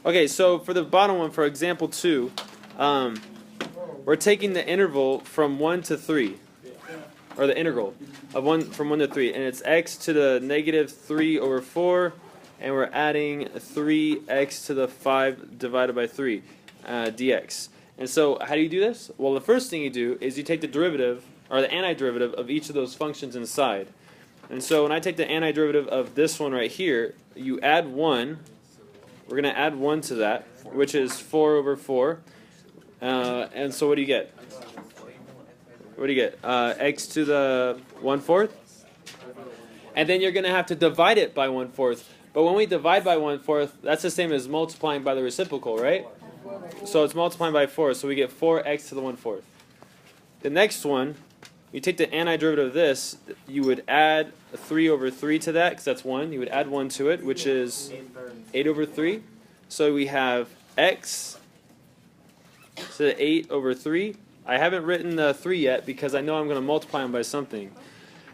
Okay, so for the bottom one, for example 2, we're taking the interval from 1 to 3, or the integral of from 1 to 3, and it's x to the negative 3 over 4, and we're adding 3x to the 5 divided by 3 dx. And so how do you do this? Well, the first thing you do is you take the derivative, or the antiderivative of each of those functions inside. And so when I take the antiderivative of this one right here, you add 1. We're going to add 1 to that, which is 4 over 4. And so what do you get? What do you get? X to the 1/4? And then you're going to have to divide it by 1/4. But when we divide by 1/4, that's the same as multiplying by the reciprocal, right? So it's multiplying by 4, so we get 4x to the 1/4. The next one, you take the antiderivative of this, you would add 3 over 3 to that, because that's 1. You would add 1 to it, which is 8 over 3. So we have x to the 8 over 3. I haven't written the 3 yet because I know I'm going to multiply them by something.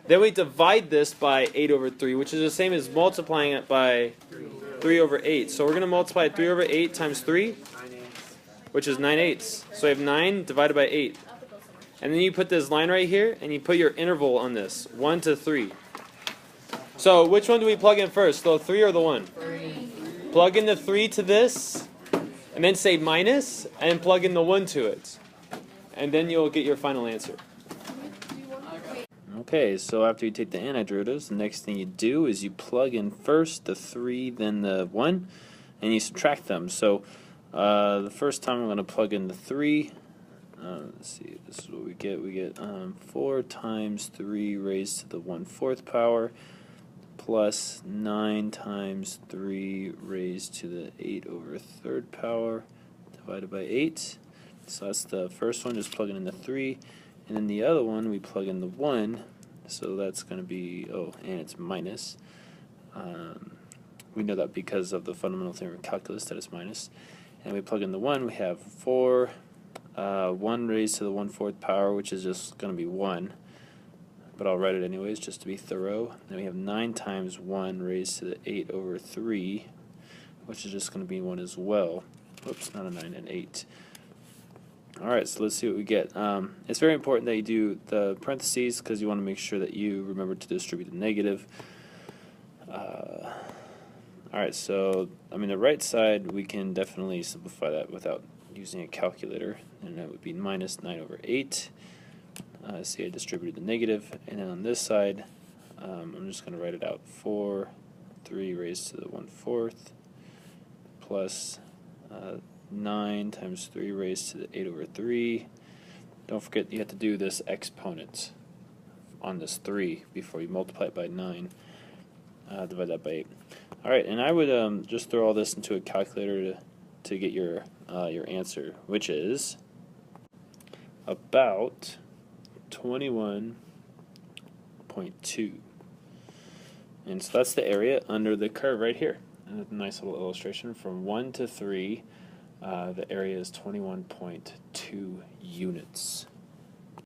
Then we divide this by 8 over 3, which is the same as multiplying it by 3 over 8. So we're going to multiply 3 over 8 times 3, which is 9/8. So we have 9 divided by 8. And then you put this line right here, and you put your interval on this, 1 to 3. So which one do we plug in first, the 3 or the 1? 3. Plug in the 3 to this, and then say minus, and plug in the 1 to it. And then you'll get your final answer. Okay, so after you take the antiderivatives, the next thing you do is you plug in first the 3, then the 1, and you subtract them. So the first time I'm going to plug in the 3. Let's see, this is what we get. We get 4 times 3 raised to the 1/4 power plus 9 times 3 raised to the 8 over 3rd power divided by 8. So that's the first one, just plugging in the 3. And then the other one, we plug in the 1. So that's going to be, and it's minus. We know that because of the fundamental theorem of calculus that it's minus. And we plug in the 1, we have 4. 1 raised to the 1/4 power, which is just going to be 1, but I'll write it anyways just to be thorough. Then we have 9 times 1 raised to the 8 over 3, which is just going to be 1 as well. Whoops, not a 9, an 8. Alright, so let's see what we get. It's very important that you do the parentheses because you want to make sure that you remember to distribute the negative. Alright, so the right side, we can definitely simplify that without using a calculator, and that would be minus 9 over 8. See, I distributed the negative, and then on this side, I'm just going to write it out. 3 raised to the 1/4 plus 9 times 3 raised to the 8 over 3. Don't forget you have to do this exponent on this 3 before you multiply it by 9. Divide that by 8. Alright, and I would just throw all this into a calculator to get your answer, which is about 21.2. And so that's the area under the curve right here. And a nice little illustration from 1 to 3, the area is 21.2 units.